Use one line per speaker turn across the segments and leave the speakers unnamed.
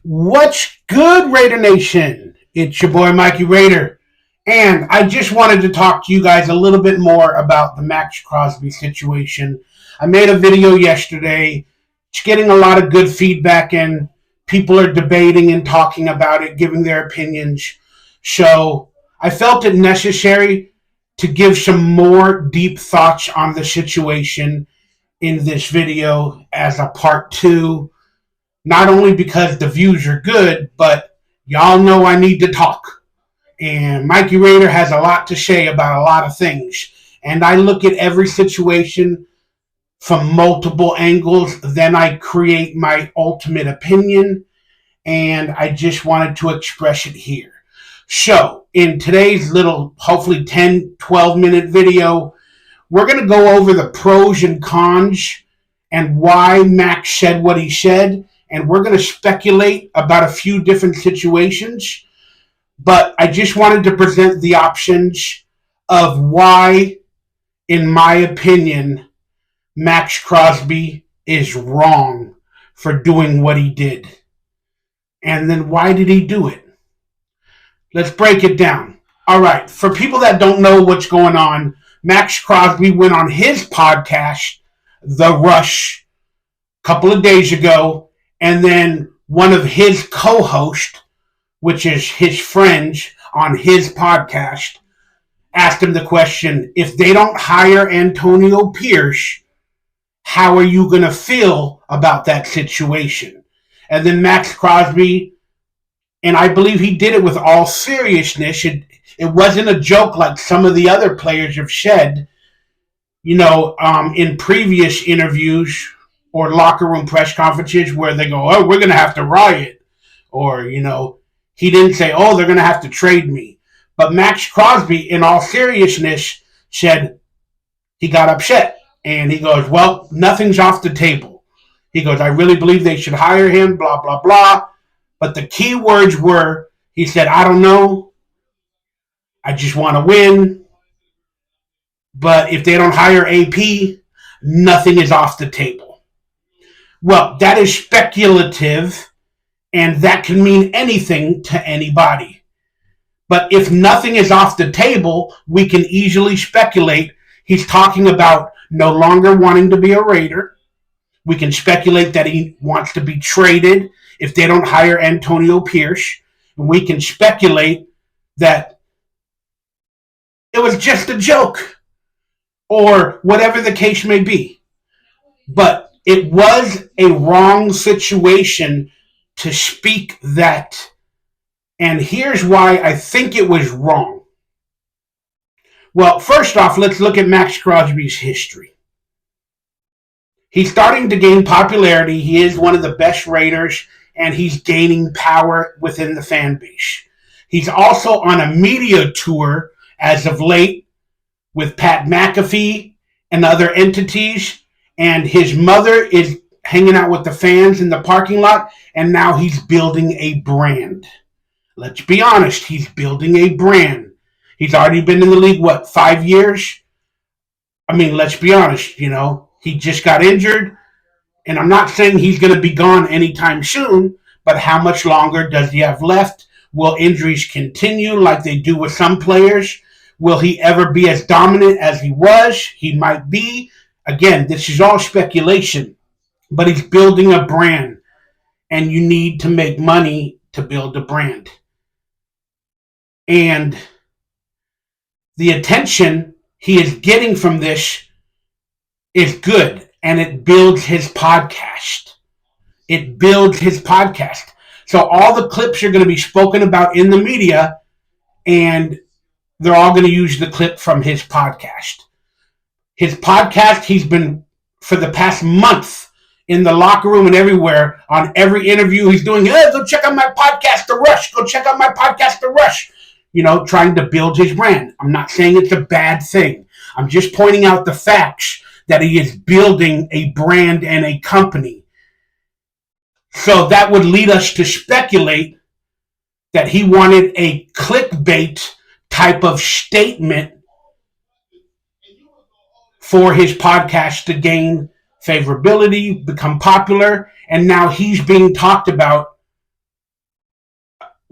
What's good, Raider Nation? It's your boy Mikey Raider, and I just wanted to talk to you guys a little bit more about the Max Crosby situation. I made a video yesterday. It's getting a lot of good feedback, and people are debating and talking about it, giving their opinions. So I felt it necessary to give some more deep thoughts on the situation in this video as a part two, not only because the views are good, but y'all know I need to talk. And Mikey Raider has a lot to say about a lot of things. And I look at every situation from multiple angles, then I create my ultimate opinion, and I just wanted to express it here. So, in today's little, hopefully 10, 12-minute video, we're going to go over the pros and cons and why Max said what he said, and we're going to speculate about a few different situations. But I just wanted to present the options of why, in my opinion, Max Crosby is wrong for doing what he did. And then why did he do it? Let's break it down. All right, for people that don't know what's going on, Max Crosby went on his podcast, The Rush, a couple of days ago, and then one of his co-hosts, which is his friends on his podcast, asked him the question, if they don't hire Antonio Pierce, how are you going to feel about that situation? And then Max Crosby, and I believe he did it with all seriousness. It wasn't a joke like some of the other players have said, in previous interviews or locker room press conferences where they go, oh, we're going to have to riot. Or, he didn't say, oh, they're going to have to trade me. But Max Crosby, in all seriousness, said he got upset. And he goes, well, nothing's off the table. He goes, I really believe they should hire him, blah, blah, blah. But the key words were, he said, I don't know. I just want to win. But if they don't hire AP, nothing is off the table. Well, that is speculative, and that can mean anything to anybody. But if nothing is off the table, we can easily speculate he's talking about no longer wanting to be a Raider. We can speculate that he wants to be traded if they don't hire Antonio Pierce. And we can speculate that it was just a joke or whatever the case may be. But it was a wrong situation to speak that. And here's why I think it was wrong. Well, first off, let's look at Max Crosby's history. He's starting to gain popularity. He is one of the best Raiders, and he's gaining power within the fan base. He's also on a media tour as of late with Pat McAfee and other entities, and his mother is hanging out with the fans in the parking lot, and now he's building a brand. Let's be honest, he's building a brand. He's already been in the league, 5 years? I mean, let's be honest, he just got injured, and I'm not saying he's going to be gone anytime soon, but how much longer does he have left? Will injuries continue like they do with some players? Will he ever be as dominant as he was? He might be. Again, this is all speculation, but he's building a brand, and you need to make money to build a brand. And the attention he is getting from this is good, and it builds his podcast. It builds his podcast. So all the clips are going to be spoken about in the media, and they're all going to use the clip from his podcast. His podcast, he's been, for the past month, in the locker room and everywhere, on every interview he's doing, hey, go check out my podcast, The Rush. Go check out my podcast, The Rush. Trying to build his brand. I'm not saying it's a bad thing. I'm just pointing out the facts that he is building a brand and a company. So that would lead us to speculate that he wanted a clickbait type of statement for his podcast to gain favorability, become popular, and now he's being talked about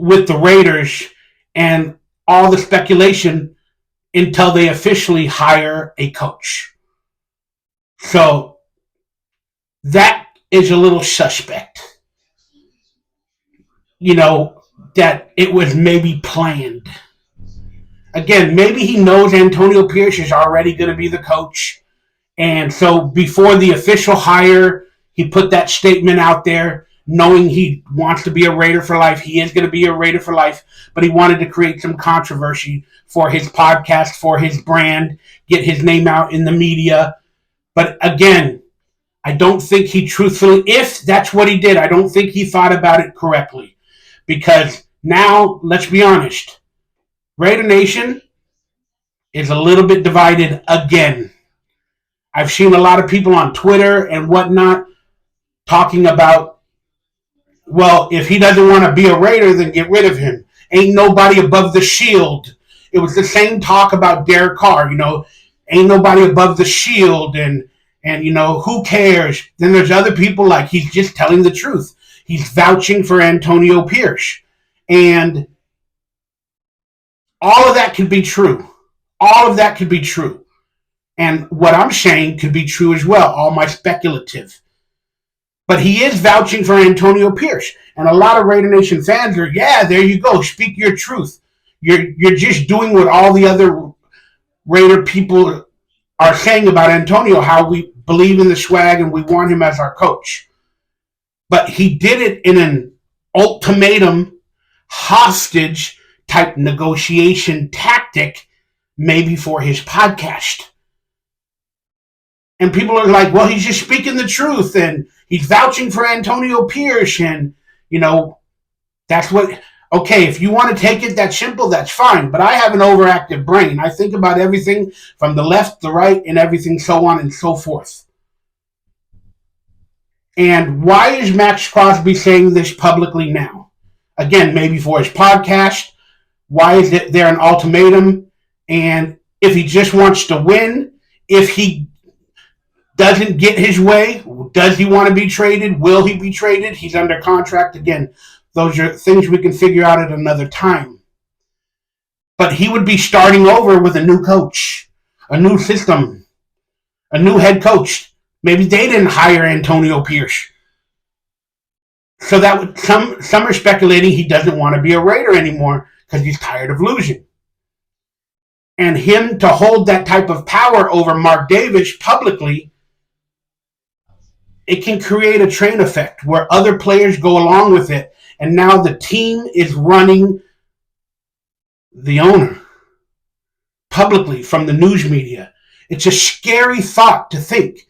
with the Raiders and all the speculation until they officially hire a coach. So that is a little suspect. That it was maybe planned. Again, maybe he knows Antonio Pierce is already going to be the coach. And so before the official hire, he put that statement out there, knowing he wants to be a Raider for life. He is going to be a Raider for life, but he wanted to create some controversy for his podcast, for his brand, get his name out in the media. But again, I don't think he truthfully, if that's what he did, I don't think he thought about it correctly. Because now, let's be honest, Raider Nation is a little bit divided again. I've seen a lot of people on Twitter and whatnot talking about, well, if he doesn't want to be a Raider, then get rid of him. Ain't nobody above the shield. It was the same talk about Derek Carr, ain't nobody above the shield and who cares? Then there's other people like he's just telling the truth. He's vouching for Antonio Pierce. And all of that could be true. All of that could be true. And what I'm saying could be true as well, all my speculative. But he is vouching for Antonio Pierce. And a lot of Raider Nation fans are, yeah, there you go, speak your truth. You're just doing what all the other Raider people are saying about Antonio, how we believe in the swag and we want him as our coach. But he did it in an ultimatum, hostage type negotiation tactic, maybe for his podcast. And people are like, well, he's just speaking the truth and he's vouching for Antonio Pierce. And, that's what, okay, if you want to take it that simple, that's fine. But I have an overactive brain. I think about everything from the left, the right, and everything so on and so forth. And why is Max Crosby saying this publicly now? Again, maybe for his podcast. Why is there an ultimatum? And if he just wants to win, if he doesn't get his way, does he want to be traded? Will he be traded? He's under contract. Again, those are things we can figure out at another time. But he would be starting over with a new coach, a new system, a new head coach. Maybe they didn't hire Antonio Pierce. So that would, some are speculating he doesn't want to be a Raider anymore because he's tired of losing. And him to hold that type of power over Mark Davis publicly, it can create a train effect where other players go along with it. And now the team is running the owner publicly from the news media. It's a scary thought to think.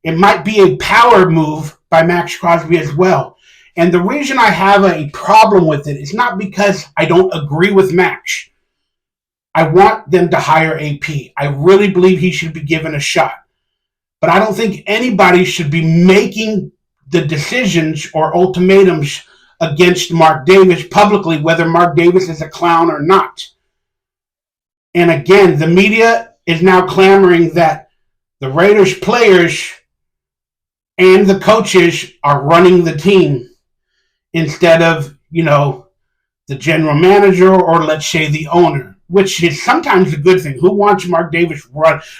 It might be a power move by Max Crosby as well. And the reason I have a problem with it is not because I don't agree with Max. I want them to hire AP. I really believe he should be given a shot. But I don't think anybody should be making the decisions or ultimatums against Mark Davis publicly, whether Mark Davis is a clown or not. And again, the media is now clamoring that the Raiders players and the coaches are running the team instead of, the general manager or let's say the owner, which is sometimes a good thing. Who wants Mark Davis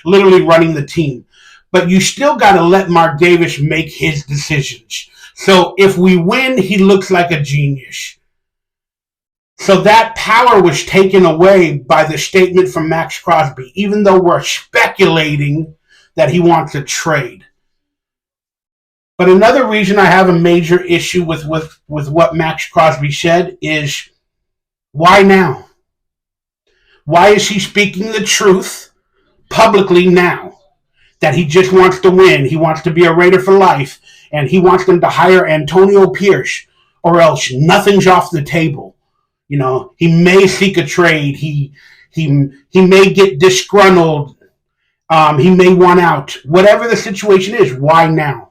literally running the team? But you still got to let Mark Davis make his decisions. So if we win, he looks like a genius. So that power was taken away by the statement from Max Crosby, even though we're speculating that he wants a trade. But another reason I have a major issue with what Max Crosby said is, why now? Why is he speaking the truth publicly now? That he just wants to win, he wants to be a Raider for life, and he wants them to hire Antonio Pierce, or else nothing's off the table. He may seek a trade, he may get disgruntled, he may want out. Whatever the situation is, why now?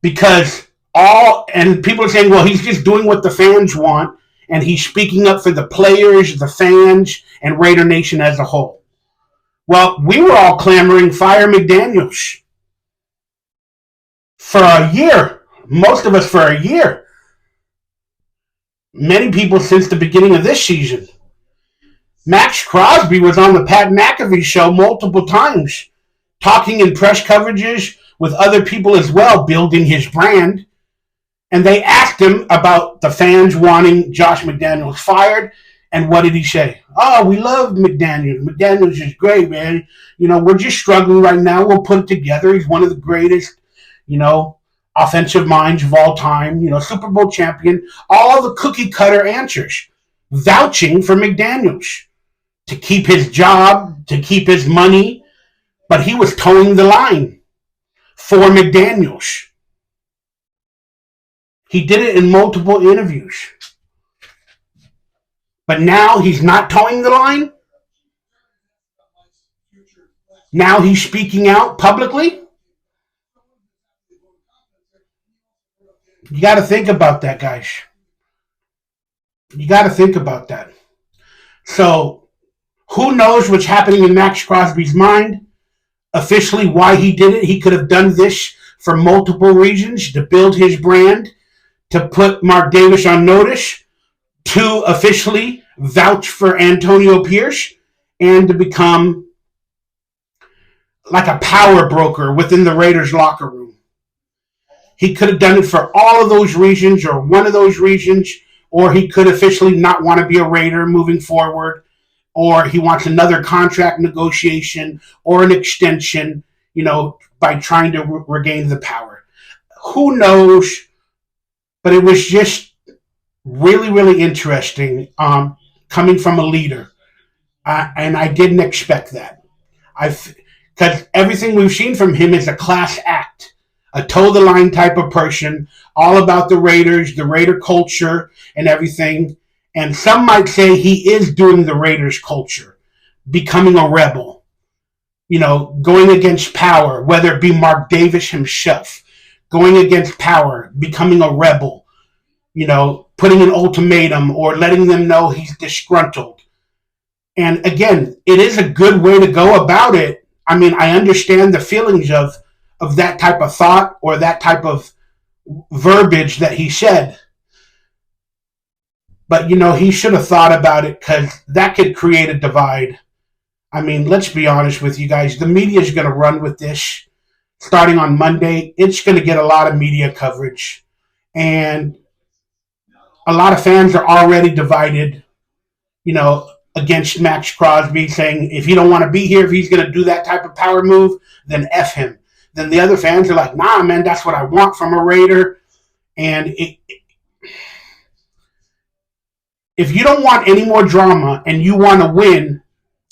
Because and people are saying, well, he's just doing what the fans want, and he's speaking up for the players, the fans, and Raider Nation as a whole. Well, we were all clamoring fire McDaniels for a year. Most of us for a year. many people since the beginning of this season. Max Crosby was on the Pat McAfee show multiple times, talking in press coverages with other people as well, building his brand. And they asked him about the fans wanting Josh McDaniels fired. And what did he say? Oh, we love McDaniels. McDaniels is great, man. We're just struggling right now. We'll put it together. He's one of the greatest, offensive minds of all time, Super Bowl champion. All the cookie cutter answers, vouching for McDaniels to keep his job, to keep his money. But he was towing the line for McDaniels. He did it in multiple interviews. But now he's not towing the line. Now he's speaking out publicly. You got to think about that, guys. You got to think about that. So, who knows what's happening in Max Crosby's mind? Officially, why he did it. He could have done this for multiple reasons, to build his brand, to put Mark Davis on notice, to officially vouch for Antonio Pierce, and to become like a power broker within the Raiders locker room. He could have done it for all of those reasons or one of those reasons, or he could officially not want to be a Raider moving forward, or he wants another contract negotiation or an extension, by trying to regain the power. Who knows? But it was just really, really interesting coming from a leader. And I didn't expect that. Because everything we've seen from him is a class act, a toe-the-line type of person, all about the Raiders, the Raider culture, and everything. And some might say he is doing the Raiders culture, becoming a rebel, going against power, whether it be Mark Davis himself, going against power, becoming a rebel, putting an ultimatum or letting them know he's disgruntled. And again, it is a good way to go about it. I mean, I understand the feelings of that type of thought or that type of verbiage that he said. But, he should have thought about it, because that could create a divide. I mean, let's be honest with you guys. The media is going to run with this starting on Monday. It's going to get a lot of media coverage. And a lot of fans are already divided, against Max Crosby, saying if you don't want to be here, if he's going to do that type of power move, then F him. Then the other fans are like, nah, man, that's what I want from a Raider. And if you don't want any more drama and you want to win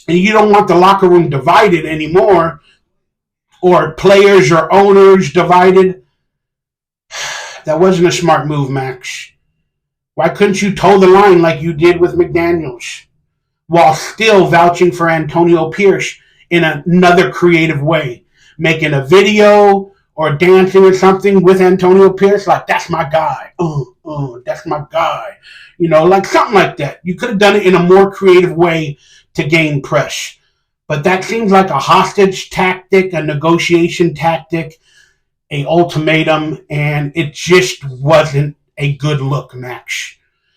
and you don't want the locker room divided anymore, or players or owners divided, that wasn't a smart move, Max. Why couldn't you toe the line like you did with McDaniels while still vouching for Antonio Pierce in another creative way? Making a video or dancing or something with Antonio Pierce, like, that's my guy. That's my guy. Like something like that. You could have done it in a more creative way to gain press. But that seems like a hostage tactic, a negotiation tactic, an ultimatum, and it just wasn't a good look, Max,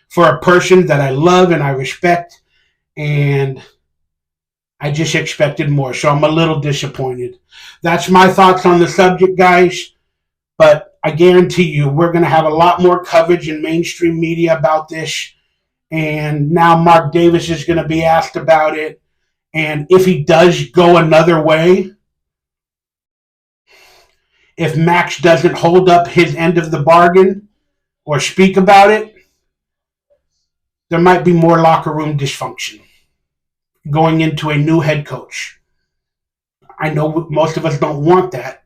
for a person that I love and I respect, and I just expected more, so I'm a little disappointed. That's my thoughts on the subject, guys, but I guarantee you we're going to have a lot more coverage in mainstream media about this, and now Mark Davis is going to be asked about it, and if he does go another way, if Max doesn't hold up his end of the bargain or speak about it, there might be more locker room dysfunction going into a new head coach. I know most of us don't want that,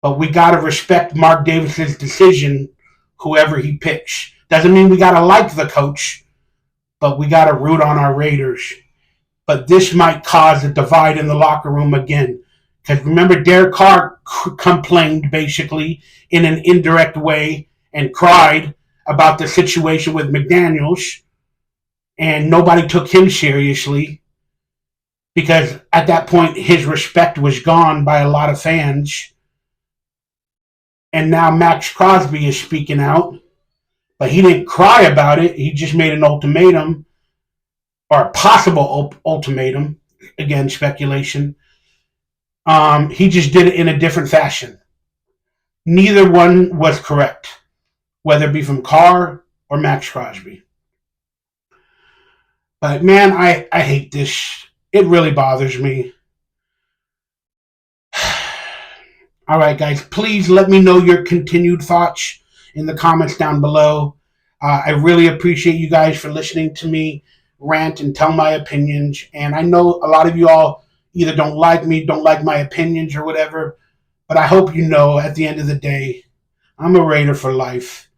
but we got to respect Mark Davis's decision, whoever he picks. Doesn't mean we got to like the coach, but we got to root on our Raiders. But this might cause a divide in the locker room again. Because remember, Derek Carr complained basically in an indirect way and cried about the situation with McDaniels, and nobody took him seriously because at that point his respect was gone by a lot of fans. And now Max Crosby is speaking out, but he didn't cry about it. He just made an ultimatum, or a possible ultimatum. Again, speculation. He just did it in a different fashion. Neither one was correct, whether it be from Carr or Max Crosby. But man, I hate this. It really bothers me. All right, guys, please let me know your continued thoughts in the comments down below. I really appreciate you guys for listening to me rant and tell my opinions. And I know a lot of you all either don't like me, don't like my opinions or whatever. But I hope you know at the end of the day, I'm a Raider for life.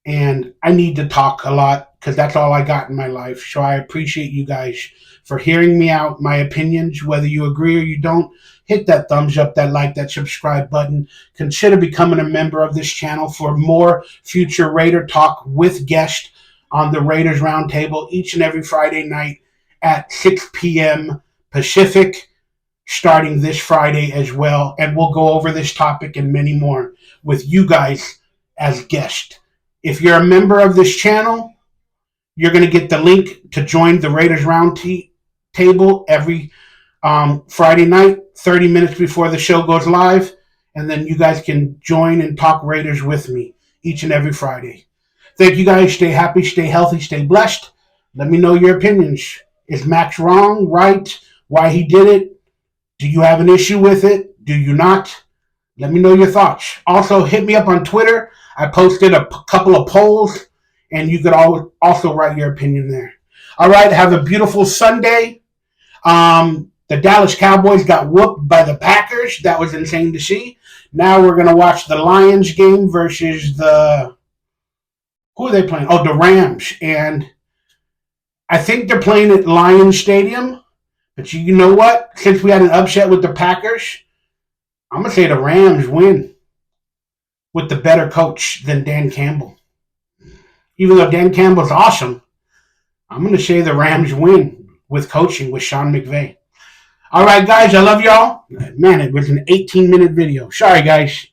And I need to talk a lot because that's all I got in my life. So I appreciate you guys for hearing me out, my opinions. Whether you agree or you don't, hit that thumbs up, that like, that subscribe button. Consider becoming a member of this channel for more future Raider talk with guests on the Raiders Roundtable each and every Friday night at 6 p.m. Pacific, starting this Friday as well. And we'll go over this topic and many more with you guys as guests. If you're a member of this channel, you're going to get the link to join the Raiders Roundtable every Friday night, 30 minutes before the show goes live. And then you guys can join and talk Raiders with me each and every Friday. Thank you guys. Stay happy, stay healthy, stay blessed. Let me know your opinions. Is Max wrong, right? Why he did it? Do you have an issue with it? Do you not? Let me know your thoughts. Also, hit me up on Twitter. I posted a couple of polls, and you could also write your opinion there. All right, have a beautiful Sunday. The Dallas Cowboys got whooped by the Packers. That was insane to see. Now we're going to watch the Lions game versus the... Who are they playing? Oh, the Rams. And I think they're playing at Lions Stadium. But you know what? Since we had an upset with the Packers, I'm going to say the Rams win with the better coach than Dan Campbell. Even though Dan Campbell's awesome, I'm going to say the Rams win with coaching with Sean McVay. All right, guys, I love y'all. Man, it was an 18-minute video. Sorry, guys.